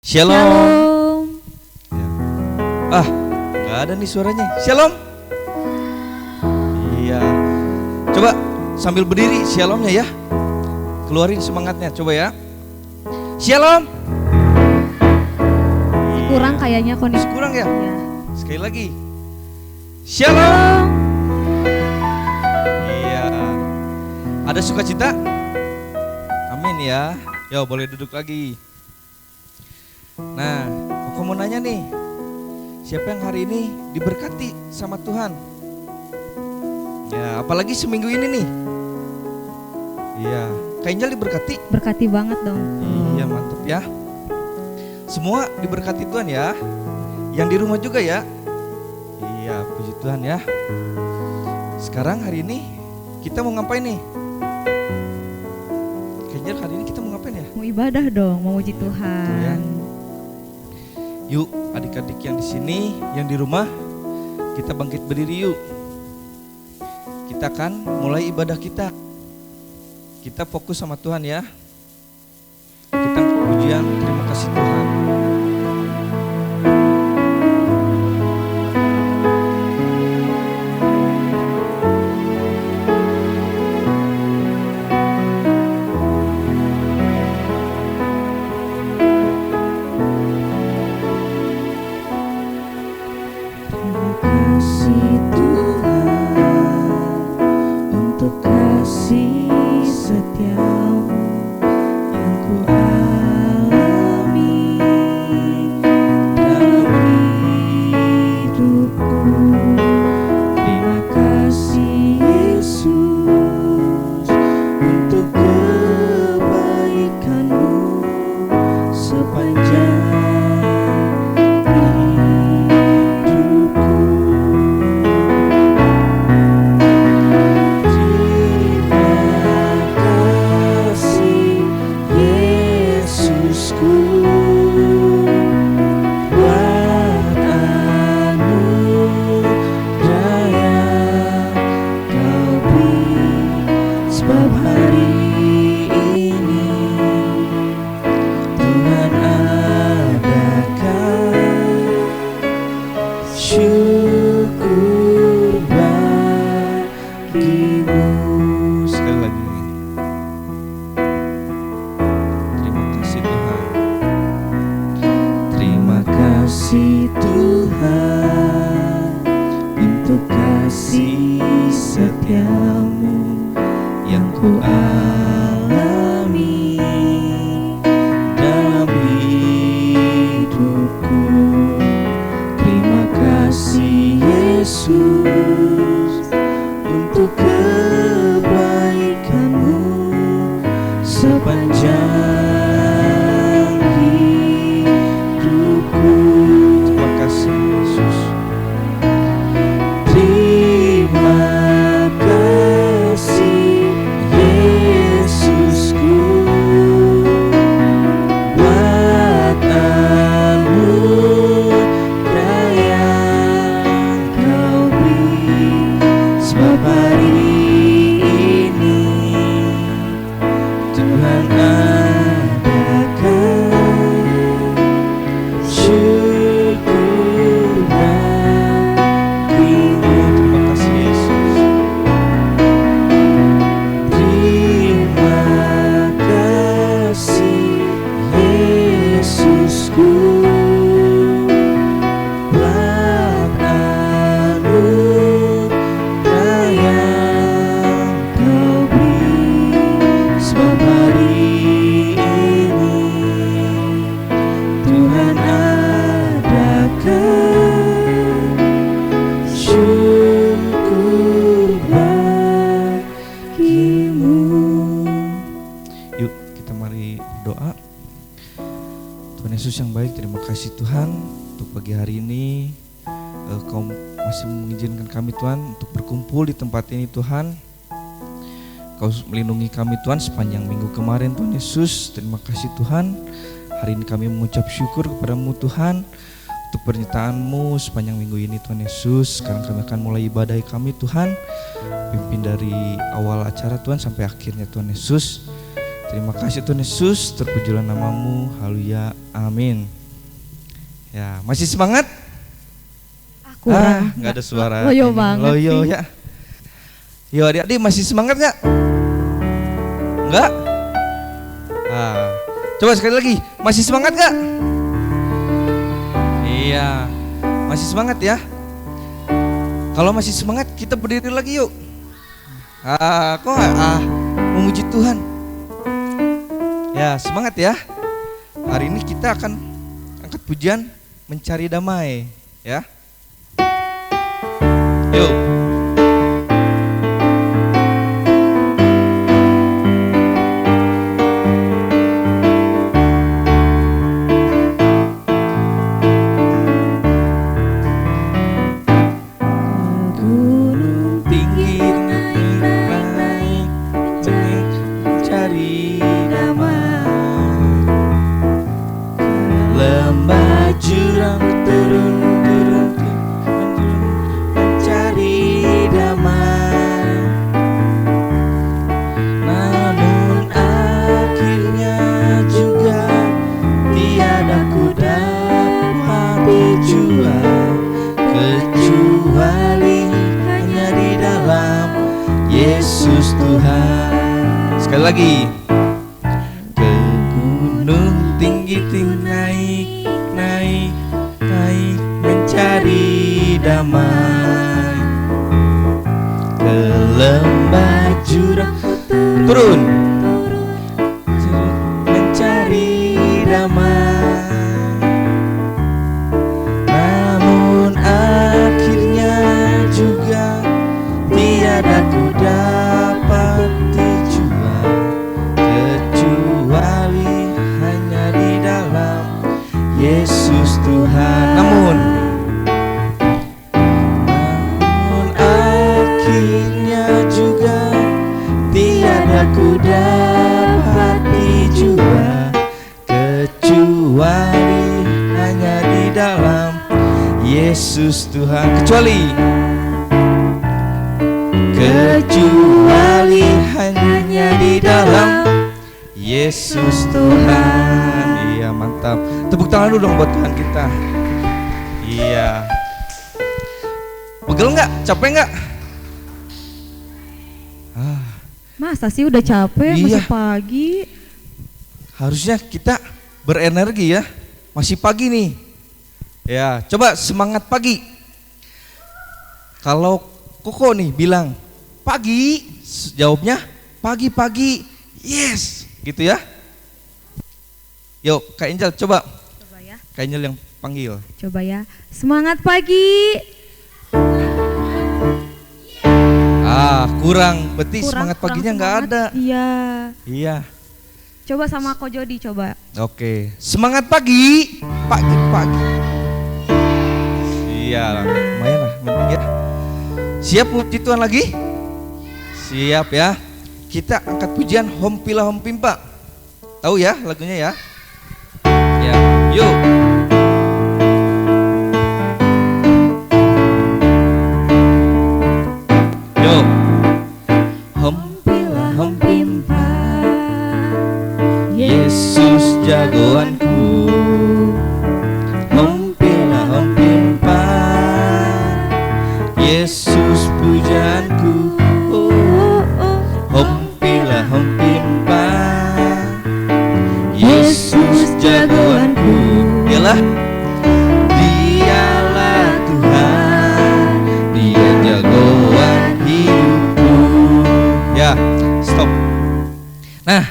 Shalom. Shalom. Ah, nggak ada nih suaranya. Shalom. Iya. Coba sambil berdiri shalomnya ya. Keluarin semangatnya, coba ya. Shalom. Kurang kayaknya kondisi. Kurang ya? Ya. Sekali lagi. Shalom. Iya. Ada sukacita? Amin ya. Yo, boleh duduk lagi. Nah, aku mau nanya nih. Siapa yang hari ini diberkati sama Tuhan? Ya, apalagi seminggu ini nih. Iya, Kak Angel diberkati? Berkati banget dong. Iya, mantap ya. Semua diberkati Tuhan ya. Yang di rumah juga ya. Iya, puji Tuhan ya. Sekarang hari ini kita mau ngapain nih? Kak Angel, hari ini kita mau ngapain ya? Mau ibadah dong, mau muji Tuhan. Ya. Yuk, adik-adik yang di sini, yang di rumah, kita bangkit berdiri yuk. Kita akan mulai ibadah kita. Kita fokus sama Tuhan ya. Kita pujian, terima kasih Tuhan. Di tempat ini Tuhan, Kau melindungi kami Tuhan sepanjang minggu kemarin Tuhan Yesus. Terima kasih Tuhan. Hari ini kami mengucap syukur kepadamu Tuhan untuk pernyataan-Mu sepanjang minggu ini Tuhan Yesus. Sekarang kami akan mulai ibadah kami Tuhan. Pimpin dari awal acara Tuhan sampai akhirnya Tuhan Yesus. Terima kasih Tuhan Yesus, terpujilah nama-Mu. Haleluya, amin. Ya, masih semangat? Kurang. Nggak ada suara. Loyo ini. banget Loyo sih. ya. Yo adik-adik masih semangat nggak? Nggak? Coba sekali lagi, masih semangat nggak? Iya, masih semangat ya. Kalau masih semangat kita berdiri lagi yuk. Kok nggak memuji Tuhan? Ya semangat ya. Hari ini kita akan angkat pujian mencari damai ya. Yuk. Gunung tinggi naik mencari damai, lembah jurang turun mencari damai, namun akhirnya juga tiada ku dapat dijual kecuali hanya di dalam Yesus Tuhan. Sekali lagi. Ke gunung tinggi naik mencari damai, ke lembah jurang turun mencari damai, namun akhirnya juga tiada ku dapat dijual kecuali hanya di dalam Yesus Tuhan. Namun akhirnya juga tiada ku dapat dijual kecuali hanya di dalam Yesus Tuhan. Kecuali hanya di dalam Yesus Tuhan. Iya mantap. Tepuk tangan dulu dong buat Tuhan kita. Iya. Pegel nggak? Capek nggak? Masa sih udah capek Iya. masih pagi? Harusnya kita berenergi ya. Masih pagi nih. Ya, coba semangat pagi. Kalau Koko nih bilang pagi, jawabnya pagi-pagi. Yes, gitu ya. Yuk, Kak Angel coba. Coba ya. Kak Angel yang panggil. Coba ya. Semangat pagi. Kurang. Berarti semangat paginya nggak ada. Iya. Iya. Coba sama Ko Jody coba. Oke. Semangat pagi. Pagi. Iya, lumayan lah, penting ya. Siap puji Tuhan lagi? Siap ya. Kita angkat pujian Hompila Hompimpa. Tahu ya lagunya ya? Ya, yuk. Yuk. Hompila Hompimpa, Yesus jagoanku. Hompila Hompimpa, Yesus pujaanku. Hompila Hompimpa, Yesus jagoanku. Dialah Tuhan, Dia jagoan hidupku. Ya, stop. Nah,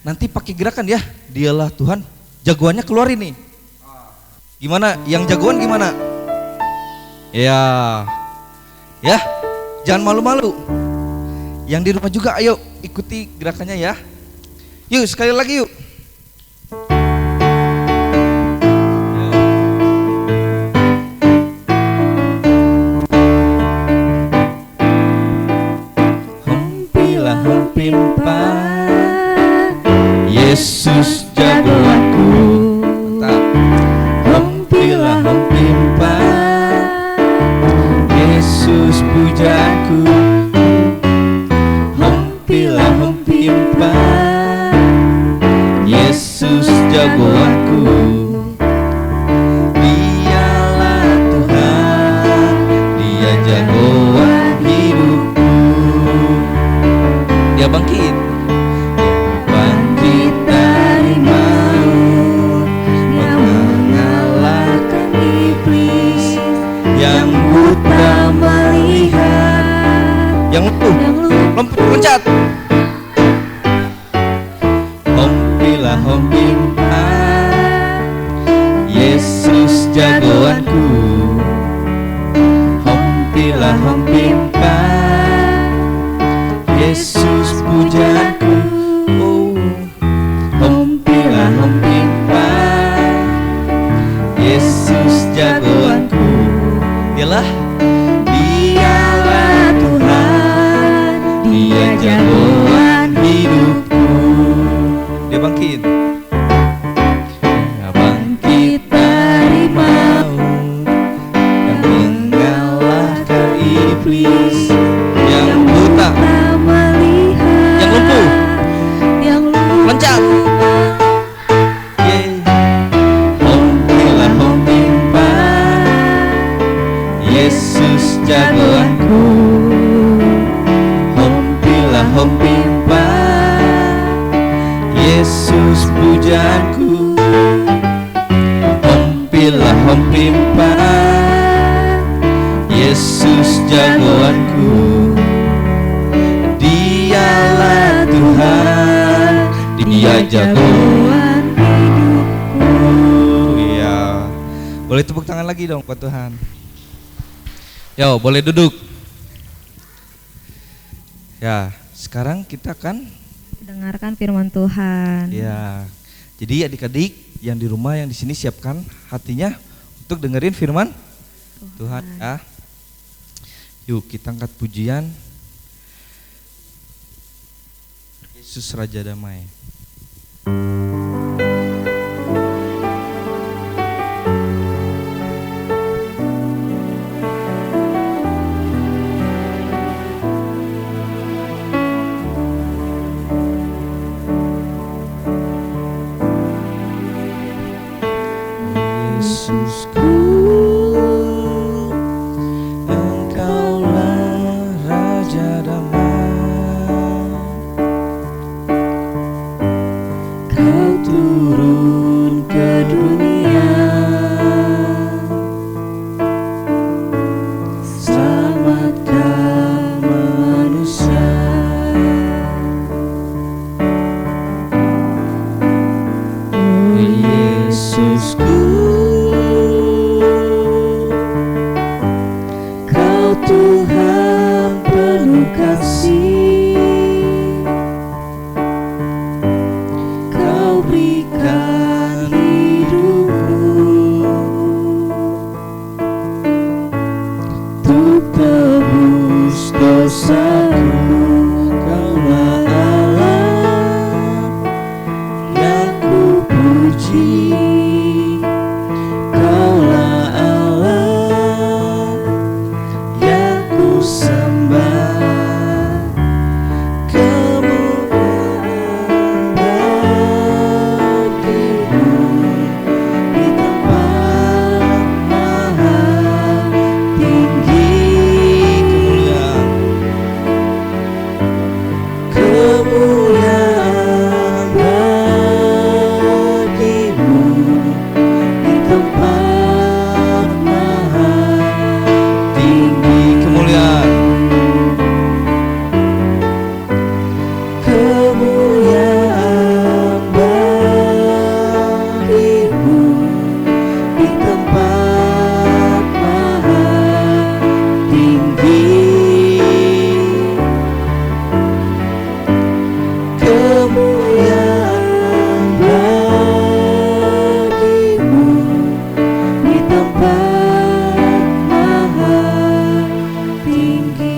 nanti pakai gerakan ya. Dialah Tuhan, jagoannya keluarin nih. Gimana? Yang jagoan gimana? Ya, jangan malu-malu. Yang di rumah juga ayo ikuti gerakannya ya. Yuk sekali lagi yuk. Hompila Hompimpa, Yesus jagoanku. Mantap. Hompila Hompimpa, Yesus pujaanku. Hompila Hompimpa, Yesus jagoanku. loncat. Hompilah hompimpa, Yesus jagoanku. Hompilah hompimpa, Yesus pujaanku. Oh, hompilah hompimpa, Yesus jagoanku. Dialah Tuhan, Dia jagoan hidupku. Dia bangkit. Dia bangkit dari maut, yang mengalahkan iblis, yang buta, yang lumpuh, loncat. Hompilah hompimpa, Yesus jagoanku. Hompilah hompimpa, Yesus pujaanku. Hompilah hompimpa, Yesus jagoanku. Dialah Tuhan, Dia jagoan hidupku. Iya. Boleh tepuk tangan lagi dong buat Tuhan. Yo, boleh duduk. Ya, sekarang kita akan dengarkan firman Tuhan. ya. Jadi adik-adik yang di rumah, yang di sini, siapkan hatinya untuk dengerin firman Tuhan ya. Yuk kita angkat pujian Yesus Raja Damai. Yesusku, Engkaulah Raja Damai. Kau turun ke dunia, selamatkan manusia. Yesusku, Tuhan penuh kasih, Kau berikan hidupmu untuk tebus dosaku. Kaulah Allah yang ku puji, Kaulah Allah yang ku sembah. Kemuliaan bagimu di tempat maha tinggi. Kemuliaan bagimu di tempat maha tinggi. Kemuliaan bagimu di tempat maha tinggi. Kemuliaan bagimu di tempat maha tinggi.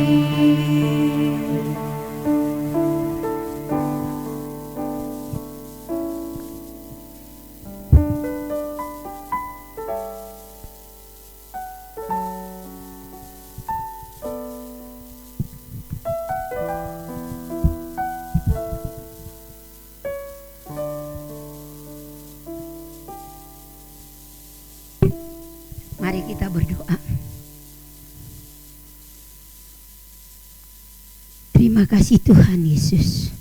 Mari kita berdoa. Terima kasih Tuhan Yesus.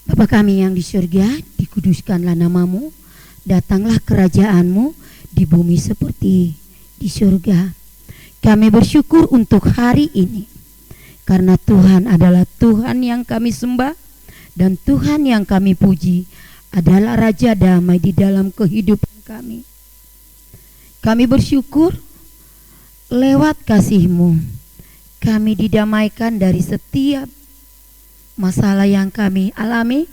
Bapa kami yang di surga, dikuduskanlah namamu, datanglah kerajaanmu di bumi seperti di surga. Kami bersyukur untuk hari ini. karena Tuhan adalah Tuhan yang kami sembah dan Tuhan yang kami puji adalah Raja damai di dalam kehidupan kami. Kami bersyukur lewat kasih-Mu kami didamaikan dari setiap masalah yang kami alami.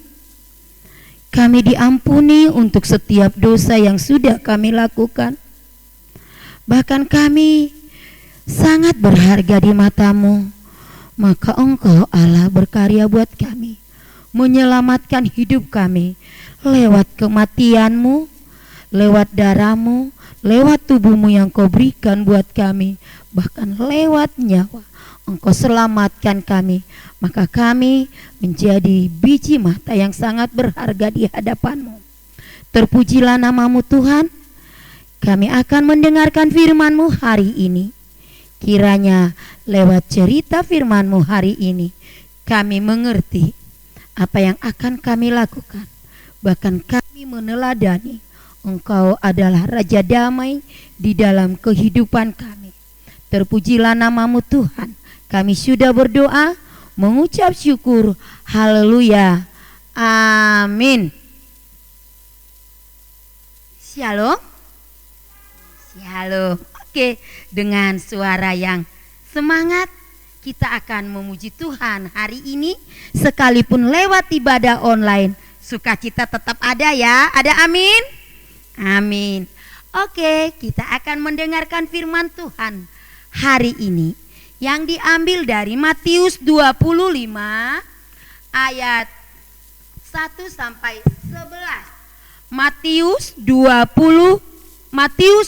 Kami diampuni untuk setiap dosa yang sudah kami lakukan. Bahkan kami sangat berharga di mata-Mu. Maka Engkau Allah berkarya buat kami, menyelamatkan hidup kami lewat kematian-Mu, lewat darah-Mu, lewat tubuh-Mu yang Kau berikan buat kami, bahkan lewat nyawa Engkau selamatkan kami. Maka kami menjadi biji mata yang sangat berharga di hadapan-Mu. Terpujilah nama-Mu Tuhan. Kami akan mendengarkan firman-Mu hari ini. Kiranya lewat cerita firman-Mu hari ini kami mengerti apa yang akan kami lakukan. Bahkan kami meneladani Engkau adalah Raja damai di dalam kehidupan kami. Terpujilah nama-Mu Tuhan. Kami sudah berdoa, mengucap syukur. Haleluya. Amin. Shalom. Shalom. Oke, dengan suara yang semangat kita akan memuji Tuhan hari ini. Sekalipun lewat ibadah online, sukacita tetap ada ya. Ada amin? Amin. Oke, kita akan mendengarkan firman Tuhan hari ini yang diambil dari Matius 25 ayat 1 sampai 11. Matius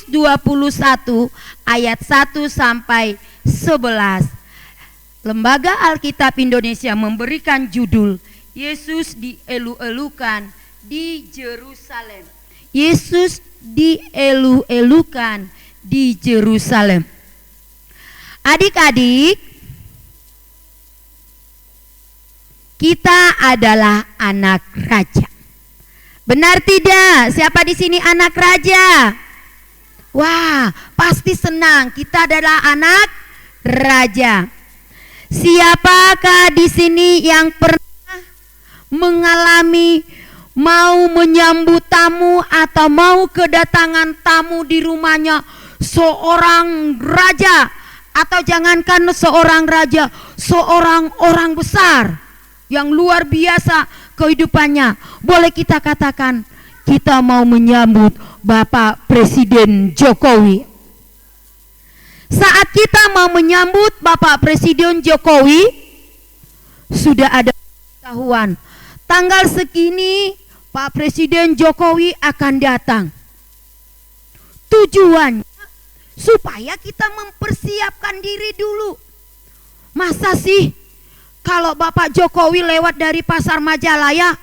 21 ayat 1 sampai 11. Lembaga Alkitab Indonesia memberikan judul Yesus dielu-elukan di Yerusalem. Yesus dielu-elukan di Yerusalem. Adik-adik, kita adalah anak raja. Benar tidak? Siapa di sini anak raja? Wah, pasti senang. Kita adalah anak raja. Siapakah di sini yang pernah mengalami mau menyambut tamu atau mau kedatangan tamu di rumahnya seorang raja? Atau jangankan seorang raja, seorang orang besar yang luar biasa kehidupannya. Boleh kita katakan kita mau menyambut Bapak Presiden Jokowi. Saat kita mau menyambut Bapak Presiden Jokowi, sudah ada pengetahuan tanggal segini Pak Presiden Jokowi akan datang. Tujuannya supaya kita mempersiapkan diri dulu. Masa sih kalau Bapak Jokowi lewat dari pasar Majalaya,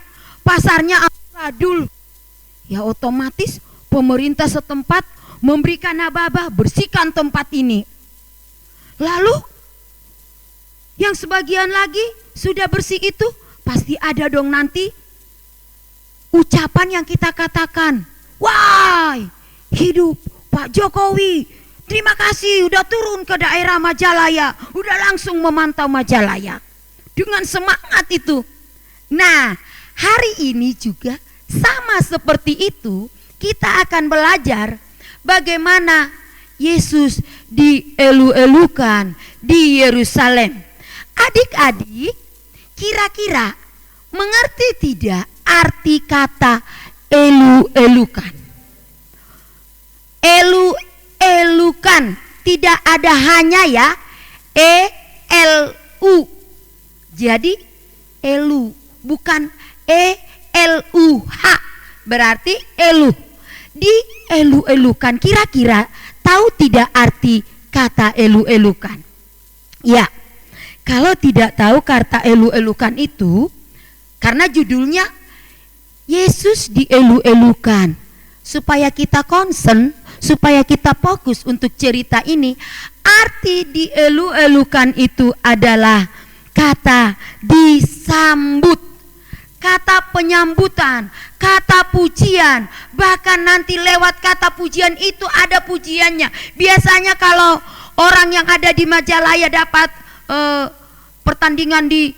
pasarnya amburadul, ya otomatis pemerintah setempat memberikan aba-aba, bersihkan tempat ini. Lalu yang sebagian lagi sudah bersih itu pasti ada dong nanti ucapan yang kita katakan, wah hidup Pak Jokowi, terima kasih udah turun ke daerah Majalaya, udah langsung memantau Majalaya dengan semangat itu. Nah, hari ini juga sama seperti itu, kita akan belajar bagaimana Yesus dielu-elukan di Yerusalem. Adik-adik, kira-kira mengerti tidak arti kata elu-elukan? Elu-elukan tidak ada hanya ya E-L-U. Jadi elu, bukan E-L-U-H, berarti elu. Di elu-elukan, kira-kira tahu tidak arti kata elu-elukan? Ya, kalau tidak tahu kata elu-elukan itu, karena judulnya Yesus dielu-elukan, supaya kita concern, supaya kita fokus untuk cerita ini. Arti dielu-elukan itu adalah kata disambut, kata penyambutan, kata pujian. Bahkan nanti lewat kata pujian itu ada pujiannya. Biasanya kalau orang yang ada di Majalaya dapat pertandingan di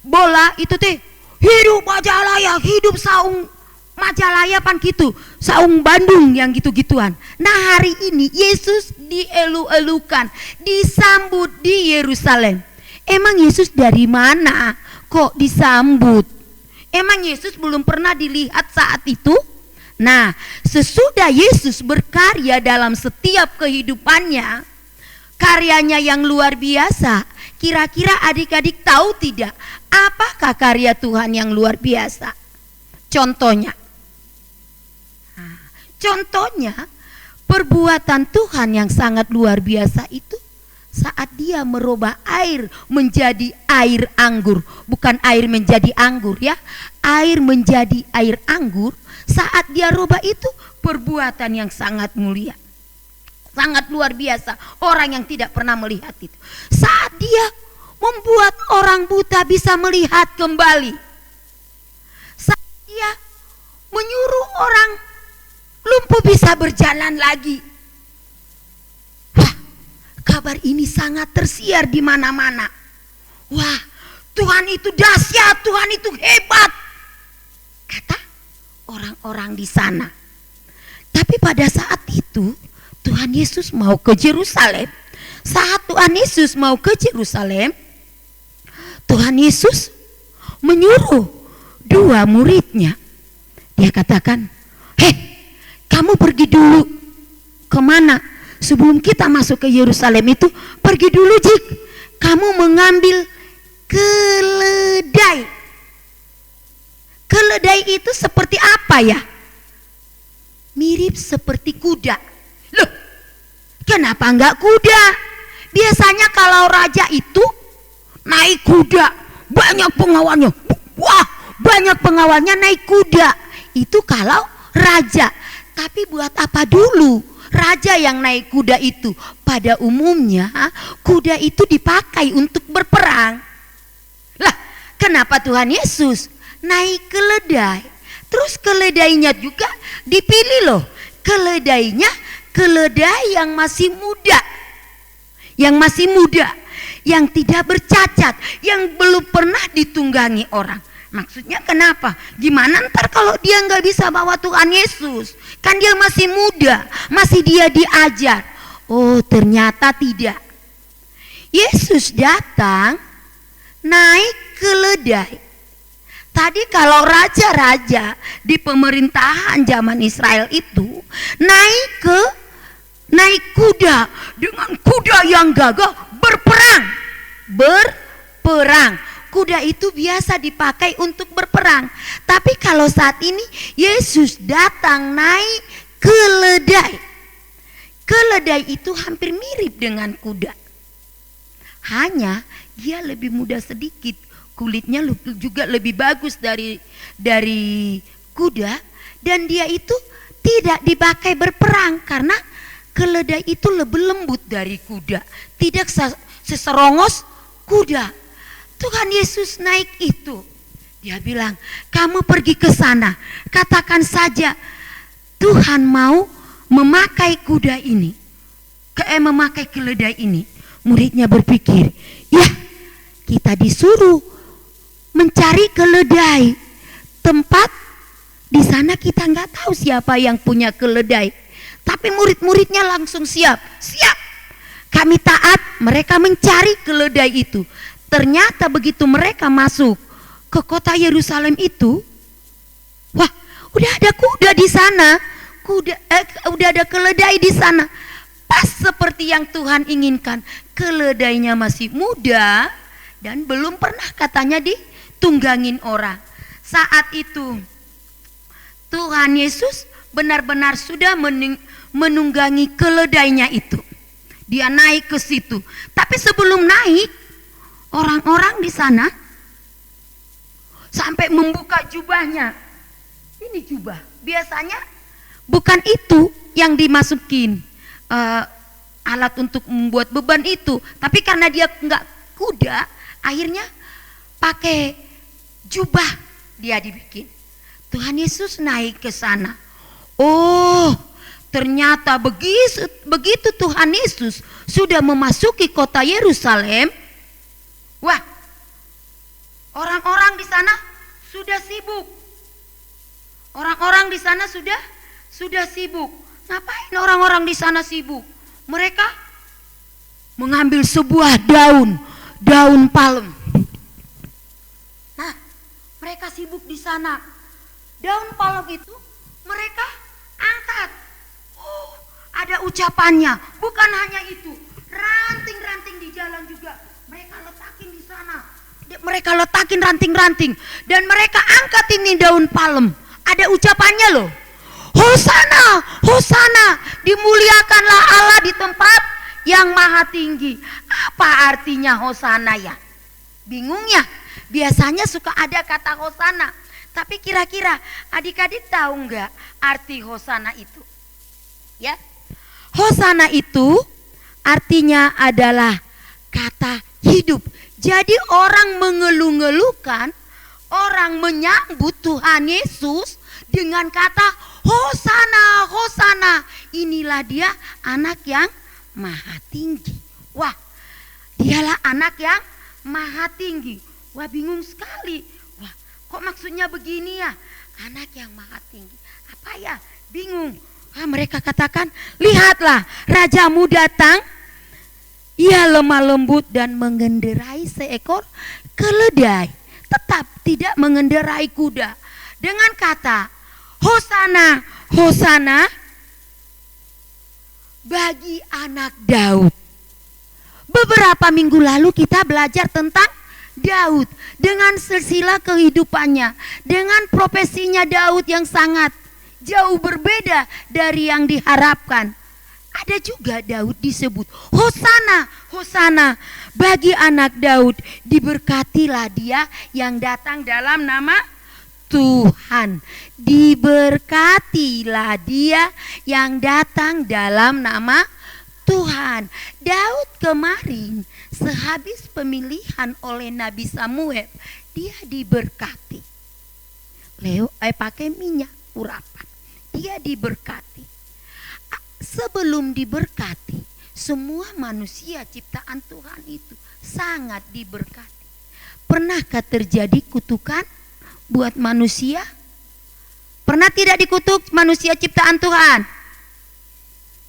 bola itu teh hidup Majalaya, hidup Saung Majalaya pan gitu, Saung Bandung yang gitu-gituan. Nah hari ini Yesus dielu-elukan, disambut di Yerusalem. Emang Yesus dari mana kok disambut? Emang Yesus belum pernah dilihat saat itu? Nah, sesudah Yesus berkarya dalam setiap kehidupannya, karyanya yang luar biasa. Kira-kira adik-adik tahu tidak, apakah karya Tuhan yang luar biasa? Contohnya, perbuatan Tuhan yang sangat luar biasa itu saat dia merubah air menjadi air anggur. Bukan air menjadi anggur ya, air menjadi air anggur. Saat dia rubah itu perbuatan yang sangat mulia, sangat luar biasa. Orang yang tidak pernah melihat itu. Saat dia membuat orang buta bisa melihat kembali. Saat dia menyuruh orang lumpuh bisa berjalan lagi. Wah, kabar ini sangat tersiar di mana-mana. Wah, Tuhan itu dahsyat, Tuhan itu hebat, kata orang-orang di sana. Tapi pada saat itu Tuhan Yesus mau ke Yerusalem. Saat Tuhan Yesus mau ke Yerusalem, Tuhan Yesus menyuruh dua muridnya. Dia katakan, "Hei, kamu pergi dulu kemana? Sebelum kita masuk ke Yerusalem itu, pergi dulu Jik. Kamu mengambil keledai." Keledai itu seperti apa ya? Mirip seperti kuda. Loh, kenapa enggak kuda? Biasanya kalau raja itu naik kuda, banyak pengawalnya. Wah, banyak pengawalnya naik kuda. Itu kalau raja. Tapi buat apa dulu raja yang naik kuda itu? Pada umumnya kuda itu dipakai untuk berperang. Lah, kenapa Tuhan Yesus naik keledai? Terus keledainya juga dipilih loh. Keledainya keledai yang masih muda. Yang masih muda, yang tidak bercacat, yang belum pernah ditunggangi orang. Maksudnya kenapa? Gimana ntar kalau dia nggak bisa bawa Tuhan Yesus? Kan dia masih muda, masih dia diajar. Oh, ternyata tidak. Yesus datang naik keledai. Tadi kalau raja-raja di pemerintahan zaman Israel itu naik kuda, dengan kuda yang gagah berperang. Kuda itu biasa dipakai untuk berperang. Tapi kalau saat ini Yesus datang naik keledai. Keledai itu hampir mirip dengan kuda. Hanya dia lebih muda sedikit. Kulitnya juga lebih bagus dari kuda. Dan dia itu tidak dipakai berperang karena keledai itu lebih lembut dari kuda, tidak seserongos kuda. Tuhan Yesus naik itu, dia bilang, kamu pergi ke sana, katakan saja Tuhan mau memakai kuda ini, memakai keledai ini. Muridnya berpikir, ya kita disuruh mencari keledai, tempat di sana kita nggak tahu siapa yang punya keledai. Tapi murid-muridnya langsung siap. Kami taat, mereka mencari keledai itu. Ternyata begitu mereka masuk ke kota Yerusalem itu, wah, udah ada kuda di sana. Udah ada keledai di sana. Pas seperti yang Tuhan inginkan. Keledainya masih muda dan belum pernah katanya ditunggangin orang. Saat itu Tuhan Yesus benar-benar sudah menunggangi keledainya itu. Dia naik ke situ. Tapi sebelum naik, orang-orang di sana sampai membuka jubahnya. Ini jubah. Biasanya bukan itu yang dimasukin alat untuk membuat beban itu. Tapi karena dia nggak kuda, akhirnya pakai jubah dia dibikin. Tuhan Yesus naik ke sana. Oh, ternyata begitu Tuhan Yesus sudah memasuki kota Yerusalem, Wah, orang-orang di sana sudah sibuk. Orang-orang di sana sudah sibuk. Ngapain orang-orang di sana sibuk? Mereka mengambil sebuah daun palem. Nah, mereka sibuk di sana. Daun palem itu mereka angkat. Oh, ada ucapannya. Bukan hanya itu, ranting-ranting di jalan juga mereka letakin di sana. Mereka letakin ranting-ranting dan mereka angkat ini daun palem. Ada ucapannya loh. Hosana, Hosana, dimuliakanlah Allah di tempat yang maha tinggi. Apa artinya Hosana ya? Bingung ya? Biasanya suka ada kata Hosana. Tapi kira-kira adik-adik tahu nggak arti Hosana itu? Ya, Hosana itu artinya adalah kata hidup. Jadi orang mengeluh-ngeluhkan, orang menyambut Tuhan Yesus dengan kata Hosana, Hosana. Inilah dia anak yang maha tinggi. Wah, dialah anak yang maha tinggi. Wah, bingung sekali. Wah, kok maksudnya begini ya? Anak yang maha tinggi. Apa ya? Bingung. Mereka katakan, lihatlah rajamu datang. Ia lemah lembut dan mengendarai seekor keledai, tetap tidak mengendarai kuda. Dengan kata Hosana, Hosana bagi anak Daud. Beberapa minggu lalu kita belajar tentang Daud dengan silsilah kehidupannya, dengan profesinya Daud yang sangat jauh berbeda dari yang diharapkan. Ada juga Daud disebut Hosana, Hosana bagi anak Daud. Diberkatilah dia yang datang dalam nama Tuhan. Diberkatilah dia yang datang dalam nama Tuhan. Daud kemarin sehabis pemilihan oleh Nabi Samuel, dia diberkati. Pakai minyak urapan. Dia diberkati. Sebelum diberkati, semua manusia ciptaan Tuhan itu sangat diberkati. Pernahkah terjadi kutukan buat manusia? Pernah tidak dikutuk manusia ciptaan Tuhan?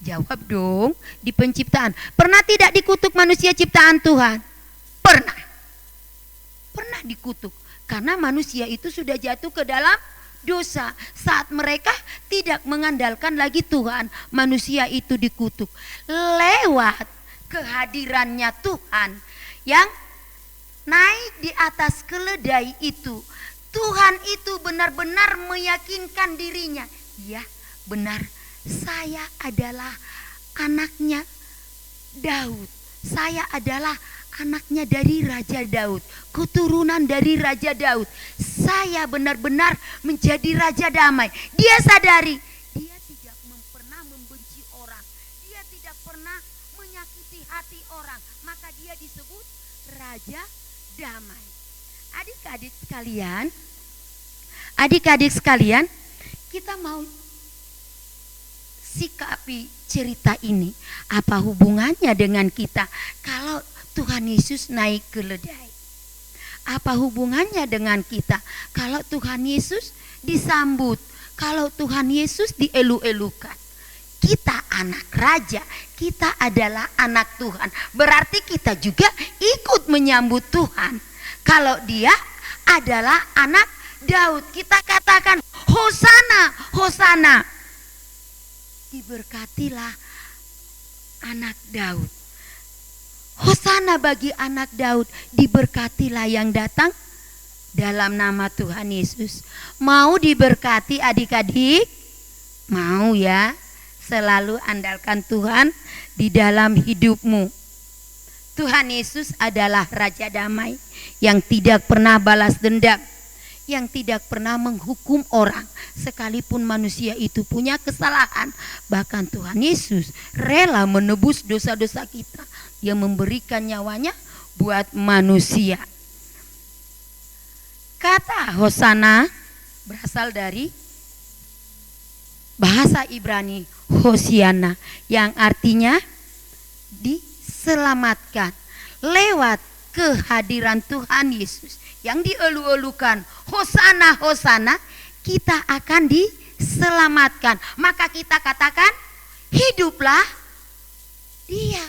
Jawab dong, di penciptaan. Pernah tidak dikutuk manusia ciptaan Tuhan? Pernah. Pernah dikutuk. Karena manusia itu sudah jatuh ke dalam dosa. Saat mereka tidak mengandalkan lagi Tuhan, manusia itu dikutuk. Lewat kehadirannya Tuhan yang naik di atas keledai itu, Tuhan itu benar-benar meyakinkan dirinya. Ya, benar, saya adalah anaknya Daud. Saya adalah anaknya dari Raja Daud, keturunan dari Raja Daud. Saya benar-benar menjadi Raja Damai. Dia sadari, dia tidak pernah membenci orang. Dia tidak pernah menyakiti hati orang. Maka dia disebut Raja Damai. Adik-adik sekalian, kita mau sikapi cerita ini. Apa hubungannya dengan kita kalau Tuhan Yesus naik keledai? Apa hubungannya dengan kita kalau Tuhan Yesus disambut, kalau Tuhan Yesus dielu-elukan? Kita anak raja, kita adalah anak Tuhan. Berarti kita juga ikut menyambut Tuhan. Kalau dia adalah anak Daud, kita katakan Hosana, Hosana. Diberkatilah anak Daud. Hosana bagi anak Daud, diberkatilah yang datang dalam nama Tuhan Yesus. Mau diberkati adik-adik? Mau ya? Selalu andalkan Tuhan di dalam hidupmu. Tuhan Yesus adalah Raja Damai yang tidak pernah balas dendam, yang tidak pernah menghukum orang sekalipun manusia itu punya kesalahan. Bahkan Tuhan Yesus rela menebus dosa-dosa kita. Dia memberikan nyawanya buat manusia. Kata Hosana berasal dari bahasa Ibrani Hosiana, yang artinya diselamatkan. Lewat kehadiran Tuhan Yesus yang dielu-elukan, Hosana, Hosana, kita akan diselamatkan. Maka kita katakan, hiduplah dia.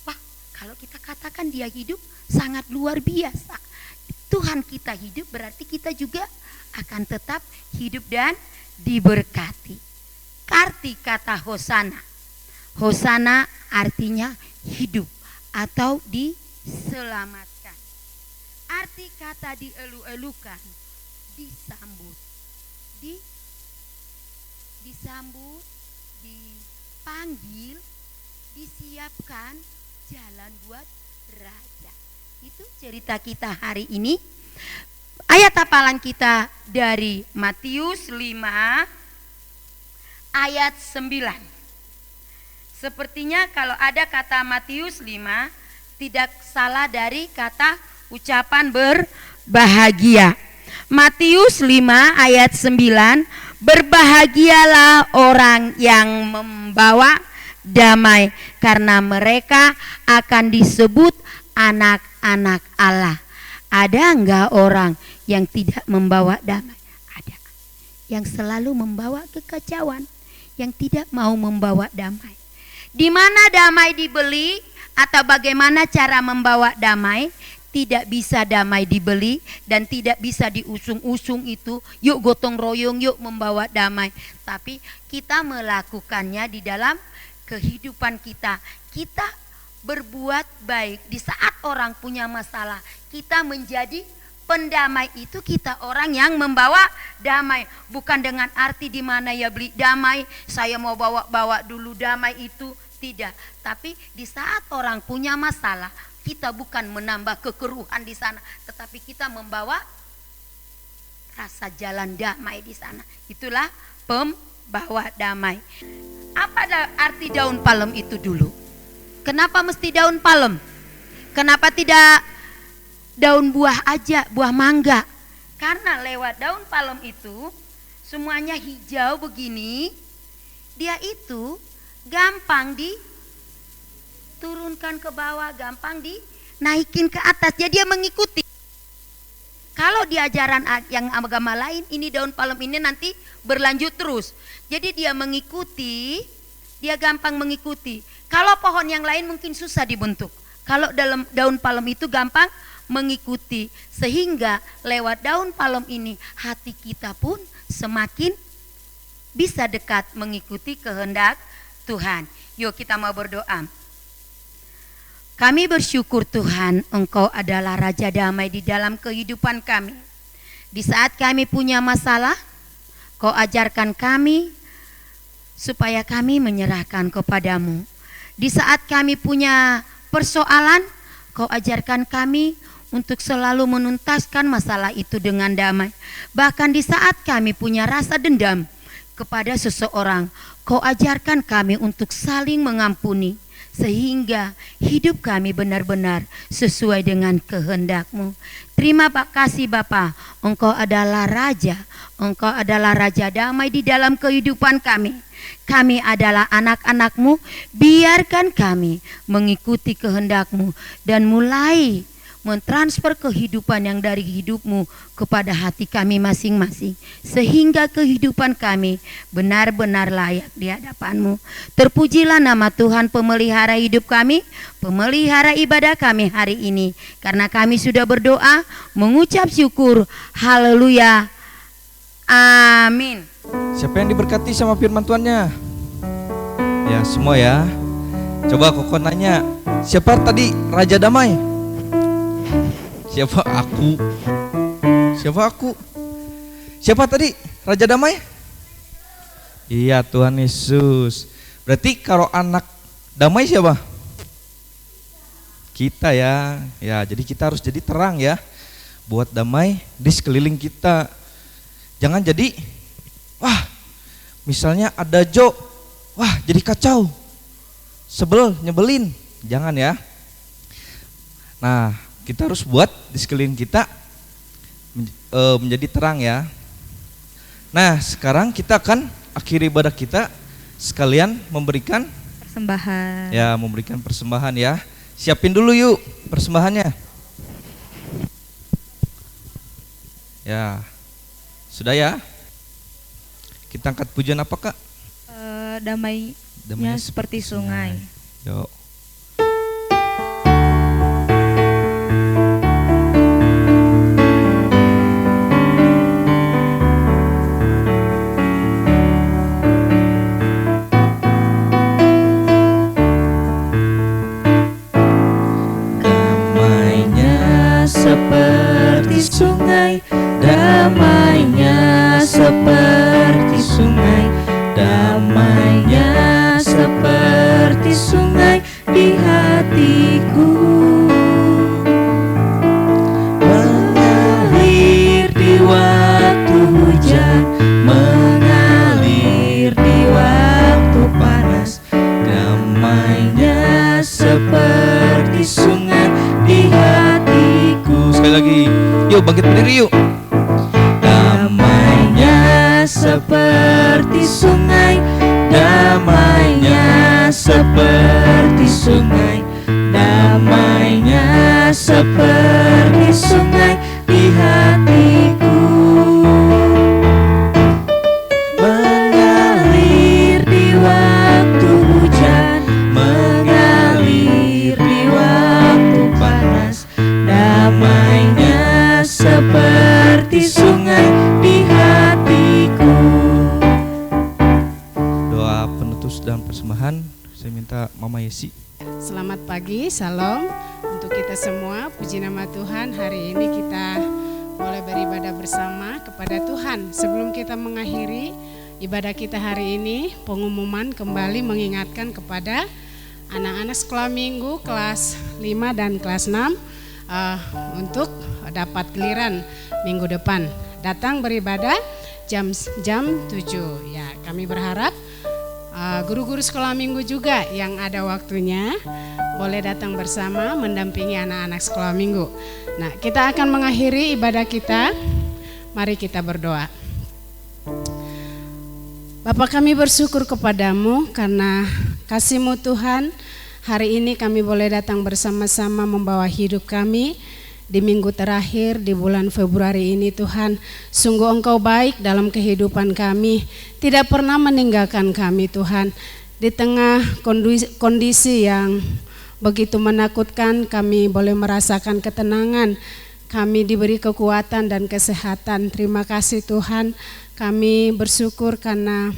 Wah, kalau kita katakan dia hidup, sangat luar biasa. Tuhan kita hidup, berarti kita juga akan tetap hidup dan diberkati. Arti kata Hosana, Hosana artinya hidup atau diselamatkan. Arti kata dielu-elukan, disambut, disambut, dipanggil, disiapkan jalan buat raja. Itu cerita kita hari ini. Ayat hafalan kita dari Matius 5 ayat 9. Sepertinya kalau ada kata Matius 5, tidak salah dari kata ucapan berbahagia. Matius 5 ayat 9, berbahagialah orang yang membawa damai, karena mereka akan disebut anak-anak Allah. Ada enggak orang yang tidak membawa damai? Ada. Yang selalu membawa kekacauan, yang tidak mau membawa damai. Di mana damai dibeli atau bagaimana cara membawa damai? Tidak bisa damai dibeli dan tidak bisa diusung-usung itu, yuk gotong royong, yuk membawa damai. Tapi kita melakukannya di dalam kehidupan kita. Kita berbuat baik di saat orang punya masalah. Kita menjadi pendamai, itu kita orang yang membawa damai. Bukan dengan arti di mana ya beli damai, saya mau bawa dulu damai, itu tidak. Tapi di saat orang punya masalah, kita bukan menambah kekeruhan di sana, tetapi kita membawa rasa jalan damai di sana. Itulah pembawa damai. Apa arti daun palem itu dulu? Kenapa mesti daun palem? Kenapa tidak daun buah aja, buah mangga? Karena lewat daun palem itu semuanya hijau begini, dia itu gampang diturunkan ke bawah, gampang dinaikin ke atas. Jadi dia mengikuti. Kalau di ajaran yang agama lain, ini daun palem ini nanti berlanjut terus. Jadi dia mengikuti, dia gampang mengikuti. Kalau pohon yang lain mungkin susah dibentuk. Kalau dalam daun palem itu gampang mengikuti. Sehingga lewat daun palem ini hati kita pun semakin bisa dekat mengikuti kehendak Tuhan. Yuk kita mau berdoa. Kami bersyukur Tuhan, Engkau adalah Raja Damai di dalam kehidupan kami. Di saat kami punya masalah, Kau ajarkan kami supaya kami menyerahkan kepadamu. Di saat kami punya persoalan, Kau ajarkan kami untuk selalu menuntaskan masalah itu dengan damai. Bahkan di saat kami punya rasa dendam kepada seseorang, Kau ajarkan kami untuk saling mengampuni, sehingga hidup kami benar-benar sesuai dengan kehendak-Mu. Terima kasih Bapa, Engkau adalah Raja, Engkau adalah Raja Damai di dalam kehidupan kami. Kami adalah anak-anak-Mu, biarkan kami mengikuti kehendak-Mu dan mulai mentransfer kehidupan yang dari hidup-Mu kepada hati kami masing-masing, sehingga kehidupan kami benar-benar layak di hadapan-Mu. Terpujilah nama Tuhan pemelihara hidup kami, pemelihara ibadah kami hari ini, karena kami sudah berdoa, mengucap syukur. Haleluya, amin. Siapa yang diberkati sama firman Tuhannya? Ya semua ya. Coba Koko nanya, siapa tadi Raja Damai? Siapa aku? Siapa aku? Siapa tadi Raja Damai? Iya, Tuhan Yesus. Berarti kalau anak damai siapa? Kita ya. Ya, jadi kita harus jadi terang ya, buat damai di sekeliling kita. Jangan jadi, wah, misalnya ada Jo, wah jadi kacau, sebel, nyebelin. Jangan ya. Nah, kita harus buat di sekeliling kita menjadi terang ya. Nah, sekarang kita akan akhiri ibadah kita sekalian memberikan Persembahan. ya, memberikan persembahan ya. Siapin dulu yuk persembahannya. Ya, sudah ya. Kita angkat pujian apa Kak? Damainya seperti sungai. Yuk. Seperti sungai, damainya seperti sungai, damainya seperti sungai di hatiku, mengalir di waktu hujan, mengalir di waktu panas, damainya seperti sungai di hatiku. Sekali lagi, yuk bangkit berdiri yuk. Damainya seperti sungai, damainya seperti sungai, damainya seperti sungai di hatiku, mengalir di waktu hujan, mengalir di waktu panas, damainya seperti sungai di hatiku. Doa penutup dan persembahan saya minta Mama Yesi. Selamat pagi, salam untuk kita semua. Puji nama Tuhan, hari ini kita boleh beribadah bersama kepada Tuhan. Sebelum kita mengakhiri ibadah kita hari ini, pengumuman kembali mengingatkan kepada anak-anak sekolah minggu kelas 5 dan kelas 6 untuk dapat giliran minggu depan datang beribadah jam 7. Ya, kami berharap guru-guru sekolah minggu juga yang ada waktunya boleh datang bersama mendampingi anak-anak sekolah minggu. Nah, kita akan mengakhiri ibadah kita. Mari kita berdoa. Bapa, kami bersyukur kepadamu karena kasih-Mu Tuhan. Hari ini kami boleh datang bersama-sama membawa hidup kami di minggu terakhir di bulan Februari ini. Tuhan, sungguh Engkau baik dalam kehidupan kami, tidak pernah meninggalkan kami Tuhan. Di tengah kondisi yang begitu menakutkan, kami boleh merasakan ketenangan, kami diberi kekuatan dan kesehatan. Terima kasih Tuhan, kami bersyukur karena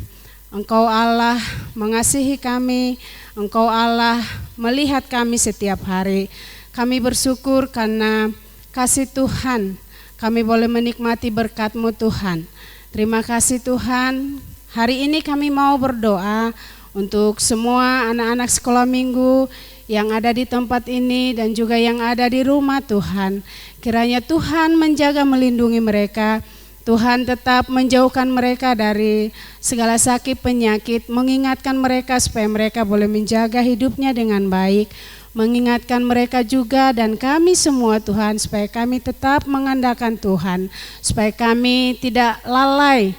Engkau Allah mengasihi kami, Engkau Allah melihat kami setiap hari. Kami bersyukur karena kasih Tuhan, kami boleh menikmati berkat-Mu Tuhan. Terima kasih Tuhan, hari ini kami mau berdoa untuk semua anak-anak sekolah minggu yang ada di tempat ini dan juga yang ada di rumah Tuhan. Kiranya Tuhan menjaga melindungi mereka, Tuhan tetap menjauhkan mereka dari segala sakit penyakit, mengingatkan mereka supaya mereka boleh menjaga hidupnya dengan baik. Mengingatkan mereka juga dan kami semua Tuhan supaya kami tetap mengandalkan Tuhan, supaya kami tidak lalai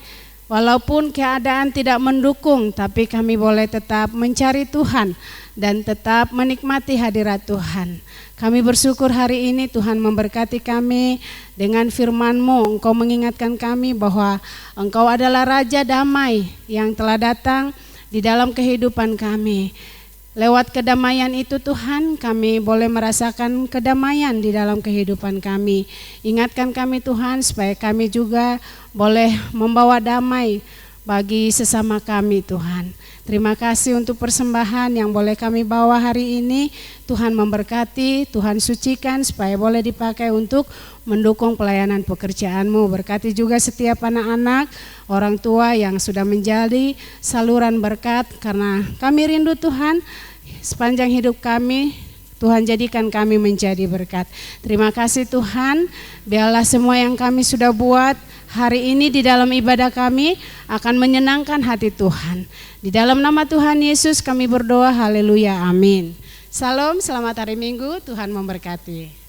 walaupun keadaan tidak mendukung, tapi kami boleh tetap mencari Tuhan dan tetap menikmati hadirat Tuhan. Kami bersyukur hari ini Tuhan memberkati kami dengan firman-Mu. Engkau mengingatkan kami bahwa Engkau adalah Raja Damai yang telah datang di dalam kehidupan kami. Lewat kedamaian itu Tuhan, kami boleh merasakan kedamaian di dalam kehidupan kami. Ingatkan kami Tuhan supaya kami juga boleh membawa damai bagi sesama kami Tuhan. Terima kasih untuk persembahan yang boleh kami bawa hari ini. Tuhan memberkati, Tuhan sucikan supaya boleh dipakai untuk mendukung pelayanan pekerjaan-Mu. Berkati juga setiap anak-anak, orang tua yang sudah menjadi saluran berkat, karena kami rindu Tuhan sepanjang hidup kami, Tuhan jadikan kami menjadi berkat. Terima kasih Tuhan, biarlah semua yang kami sudah buat hari ini di dalam ibadah kami akan menyenangkan hati Tuhan. Di dalam nama Tuhan Yesus kami berdoa, haleluya, amin. Salam, selamat hari Minggu, Tuhan memberkati.